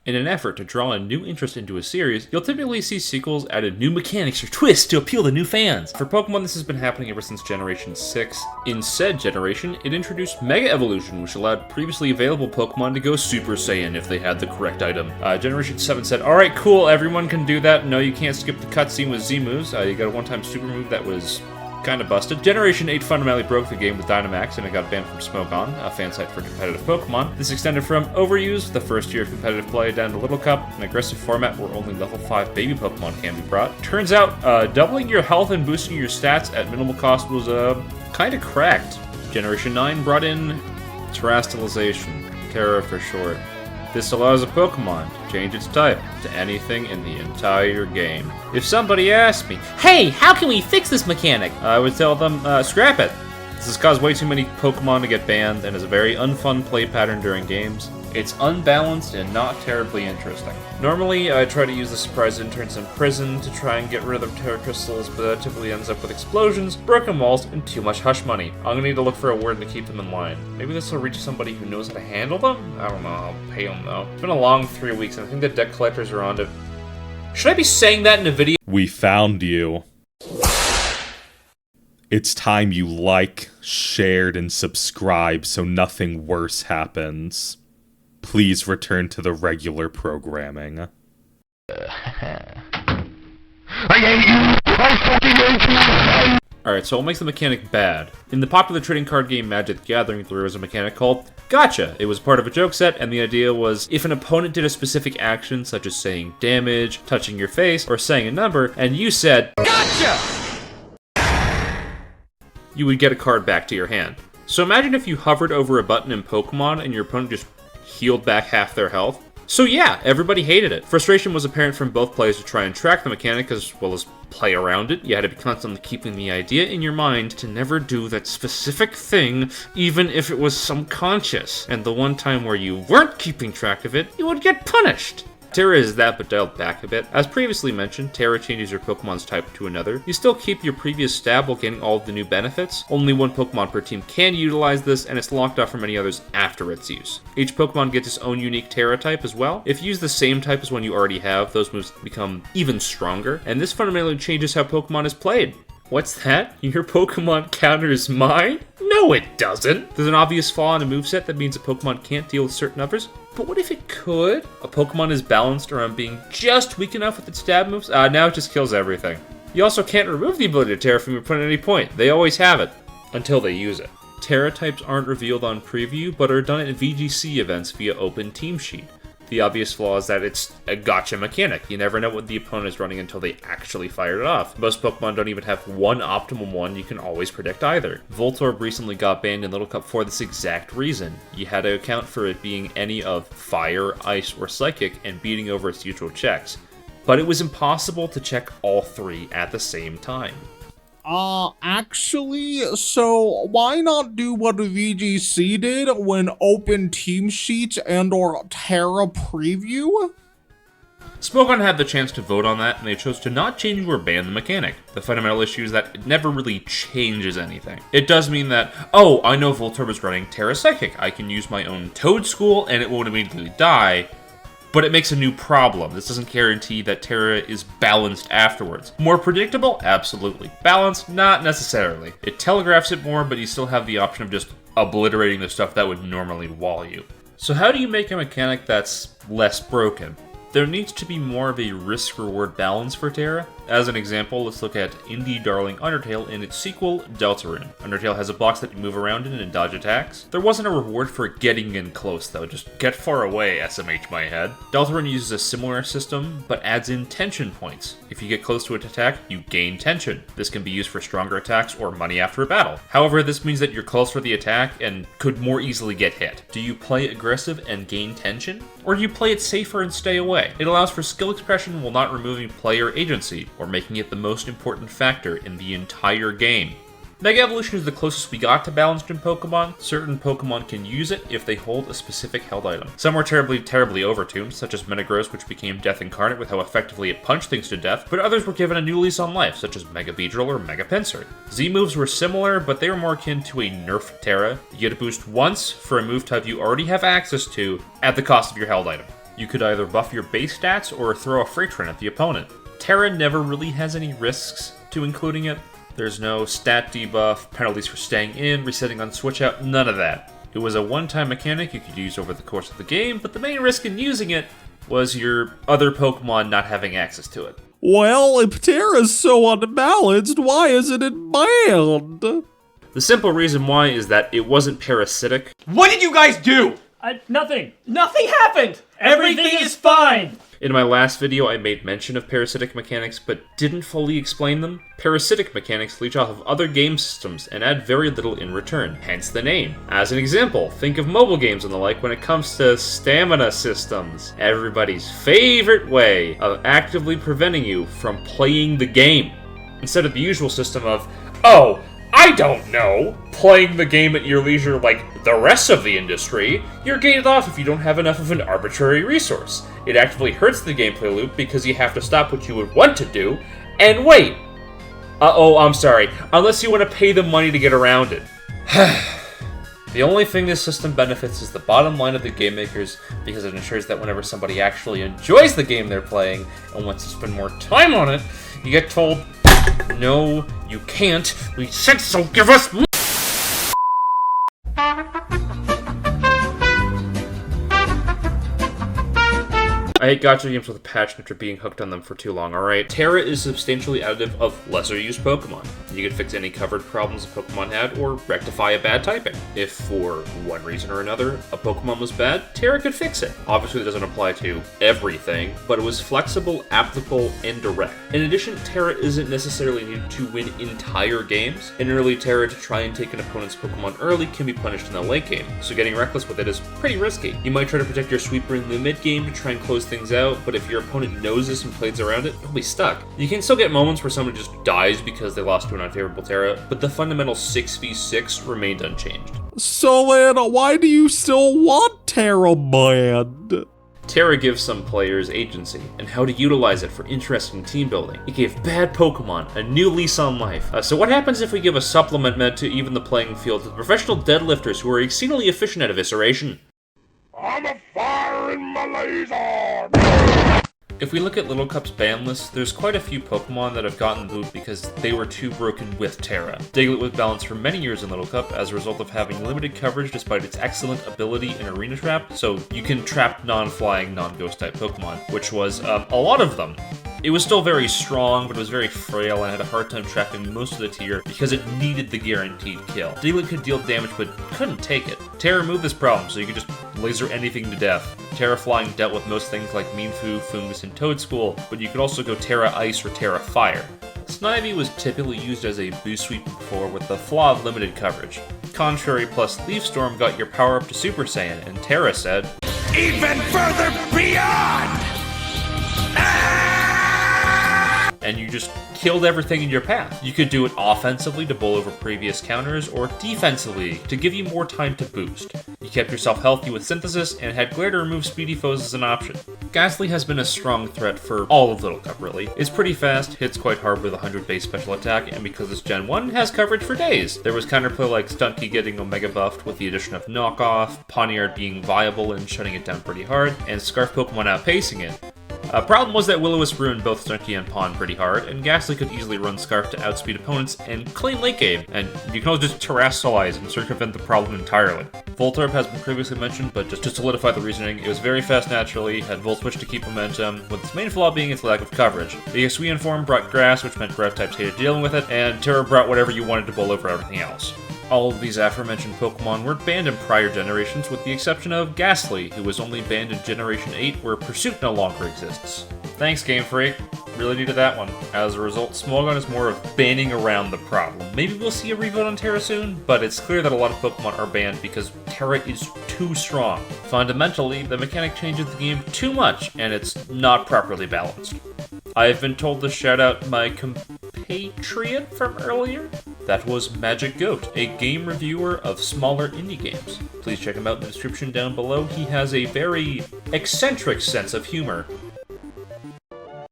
In an effort to draw a new interest into a series, you'll typically see sequels added new mechanics or twists to appeal to new fans. For Pokemon, this has been happening ever since Generation 6. In said generation, it introduced Mega Evolution, which allowed previously available Pokemon to go Super Saiyan if they had the correct item. Generation 7 said, alright, cool, everyone can do that. No, you can't skip the cutscene with Z-moves. You got a one-time super move that was kind of busted. Generation 8 fundamentally broke the game with Dynamax, and it got banned from Smogon, a fansite for competitive Pokemon. This extended from Overused, the first year of competitive play, down to Little Cup, an aggressive format where only level 5 baby Pokemon can be brought. Turns out, doubling your health and boosting your stats at minimal cost was, kind of cracked. Generation 9 brought in Terastalization, Tera for short. This allows a Pokemon to change its type to anything in the entire game. If somebody asked me, hey, how can we fix this mechanic? I would tell them, scrap it. This has caused way too many Pokemon to get banned and is a very unfun play pattern during games. It's unbalanced and not terribly interesting. Normally, I try to use the surprise interns in prison to try and get rid of Tera crystals, but that typically ends up with explosions, broken walls, and too much hush money. I'm gonna need to look for a word to keep them in line. Maybe this will reach somebody who knows how to handle them? I don't know, I'll pay them though. It's been a long 3 weeks, and I think the debt collectors are on to... Should I be saying that in a video? We found you. It's time you like, shared, and subscribe so nothing worse happens. Please return to the regular programming. Alright, so what makes the mechanic bad? In the popular trading card game Magic the Gathering, there was a mechanic called Gotcha! It was part of a joke set, and the idea was if an opponent did a specific action, such as saying damage, touching your face, or saying a number, and you said Gotcha! You would get a card back to your hand. So imagine if you hovered over a button in Pokemon and your opponent just healed back half their health. So yeah, everybody hated it. Frustration was apparent from both players to try and track the mechanic as well as play around it. You had to be constantly keeping the idea in your mind to never do that specific thing, even if it was subconscious. And the one time where you weren't keeping track of it, you would get punished. Tera is that, but dialed back a bit. As previously mentioned, Tera changes your Pokemon's type to another. You still keep your previous stab while getting all of the new benefits. Only one Pokemon per team can utilize this, and it's locked off from any others after its use. Each Pokemon gets its own unique Tera type as well. If you use the same type as one you already have, those moves become even stronger, and this fundamentally changes how Pokemon is played. What's that? Your Pokemon counters mine? No, it doesn't! There's an obvious flaw in a moveset that means a Pokemon can't deal with certain others. But what if it could? A Pokemon is balanced around being just weak enough with its stab moves? Now it just kills everything. You also can't remove the ability to Tera from your opponent at any point. They always have it. Until they use it. Tera types aren't revealed on preview, but are done at VGC events via open team sheet. The obvious flaw is that it's a gotcha mechanic. You never know what the opponent is running until they actually fire it off. Most Pokemon don't even have one optimal one you can always predict either. Voltorb recently got banned in Little Cup for this exact reason. You had to account for it being any of Fire, Ice, or Psychic and beating over its usual checks. But it was impossible to check all three at the same time. Actually, so why not do what VGC did when open team sheets and or Tera preview? Smogon had the chance to vote on that, and they chose to not change or ban the mechanic. The fundamental issue is that it never really changes anything. It does mean that, oh, I know Voltorb is running Tera Psychic. I can use my own Toad School, and it won't immediately die. But it makes a new problem. This doesn't guarantee that Tera is balanced afterwards. More predictable? Absolutely. Balanced? Not necessarily. It telegraphs it more, but you still have the option of just obliterating the stuff that would normally wall you. So how do you make a mechanic that's less broken? There needs to be more of a risk-reward balance for Tera. As an example, let's look at indie darling Undertale and its sequel, Deltarune. Undertale has a box that you move around in and dodge attacks. There wasn't a reward for getting in close though, just get far away, SMH my head. Deltarune uses a similar system, but adds in tension points. If you get close to an attack, you gain tension. This can be used for stronger attacks or money after a battle. However, this means that you're close for the attack and could more easily get hit. Do you play aggressive and gain tension? Or do you play it safer and stay away? It allows for skill expression while not removing player agency, or making it the most important factor in the entire game. Mega Evolution is the closest we got to balanced in Pokemon. Certain Pokemon can use it if they hold a specific held item. Some were terribly overtuned, such as Metagross, which became Death Incarnate with how effectively it punched things to death, but others were given a new lease on life, such as Mega Beedrill or Mega Pinsir. Z-moves were similar, but they were more akin to a nerfed Tera. You get a boost once for a move type you already have access to at the cost of your held item. You could either buff your base stats or throw a freight train at the opponent. Tera never really has any risks to including it. There's no stat debuff, penalties for staying in, resetting on switch out, none of that. It was a one-time mechanic you could use over the course of the game, but the main risk in using it was your other Pokemon not having access to it. Well, if Tera's so unbalanced, why isn't it banned? The simple reason why is that it wasn't parasitic. What did you guys do? Nothing. Nothing happened! Everything is fine! In my last video, I made mention of parasitic mechanics, but didn't fully explain them. Parasitic mechanics leech off of other game systems and add very little in return, hence the name. As an example, think of mobile games and the like when it comes to stamina systems. Everybody's favorite way of actively preventing you from playing the game. Instead of the usual system of, oh, I don't know, playing the game at your leisure like the rest of the industry, you're gated off if you don't have enough of an arbitrary resource. It actively hurts the gameplay loop because you have to stop what you would want to do and wait. I'm sorry, unless you want to pay the money to get around it. The only thing this system benefits is the bottom line of the game makers, because it ensures that whenever somebody actually enjoys the game they're playing and wants to spend more time on it, you get told, no, you can't. We said so, give us more! I hate gacha games with a passion after being hooked on them for too long, alright? Tera is substantially additive of lesser used Pokemon. You can fix any covered problems a Pokemon had, or rectify a bad typing. If, for one reason or another, a Pokemon was bad, Tera could fix it. Obviously it doesn't apply to everything, but it was flexible, applicable, and direct. In addition, Tera isn't necessarily needed to win entire games. In early Tera, to try and take an opponent's Pokemon early can be punished in the late game, so getting reckless with it is pretty risky. You might try to protect your sweeper in the mid game to try and close things out, but if your opponent knows this and plays around it, you'll be stuck. You can still get moments where someone just dies because they lost to an unfavorable Tera, but the fundamental 6v6 remained unchanged. So then, why do you still want Tera banned? Tera gives some players agency, and how to utilize it for interesting team building. It gave bad Pokemon a new lease on life. So what happens if we give a supplement meant to even the playing field to the professional deadlifters who are exceedingly efficient at evisceration? I'm a fire in my laser! If we look at Little Cup's ban list, there's quite a few Pokemon that have gotten booed because they were too broken with Tera. Diglett was balanced for many years in Little Cup as a result of having limited coverage despite its excellent ability in Arena Trap, so you can trap non-flying, non-ghost type Pokemon, which was a lot of them. It was still very strong, but it was very frail and had a hard time trapping most of the tier because it needed the guaranteed kill. Diglett could deal damage but couldn't take it. Tera removed this problem, so you could just laser anything to death. Tera Flying dealt with most things like Meanfu, Fungus, and Toadschool, but you could also go Tera Ice or Tera Fire. Snivy was typically used as a boost sweep before with the flaw of limited coverage. Contrary plus Leaf Storm got your power up to Super Saiyan, and Tera said, Even further beyond! and you just killed everything in your path. You could do it offensively to bowl over previous counters, or defensively to give you more time to boost. You kept yourself healthy with Synthesis, and had Glare to remove speedy foes as an option. Ghastly has been a strong threat for all of Little Cup, really. It's pretty fast, hits quite hard with 100 base special attack, and because it's Gen 1, has coverage for days. There was counterplay like Stunky getting Omega buffed with the addition of Knockoff, Pawniard being viable and shutting it down pretty hard, and Scarf Pokemon outpacing it. Problem was that Will-O-Wisp ruined both Stunky and Pawn pretty hard, and Ghastly could easily run Scarf to outspeed opponents and clean late game, and you can always just Terastalize and circumvent the problem entirely. Voltorb has been previously mentioned, but just to solidify the reasoning, it was very fast naturally, had Volt Switch to keep momentum, with its main flaw being its lack of coverage. The Hisuian form brought Grass, which meant Grass types hated dealing with it, and Tera brought whatever you wanted to bowl over everything else. All of these aforementioned Pokemon were banned in prior generations, with the exception of Ghastly, who was only banned in Generation 8, where Pursuit no longer exists. Thanks, Game Freak. Really needed that one. As a result, Smogon is more of banning around the problem. Maybe we'll see a revote on Tera soon, but it's clear that a lot of Pokemon are banned because Tera is too strong. Fundamentally, the mechanic changes the game too much, and it's not properly balanced. I've been told to shout out my compatriot from earlier. That was Magic Goat, a game reviewer of smaller indie games. Please check him out in the description down below. He has a very eccentric sense of humor,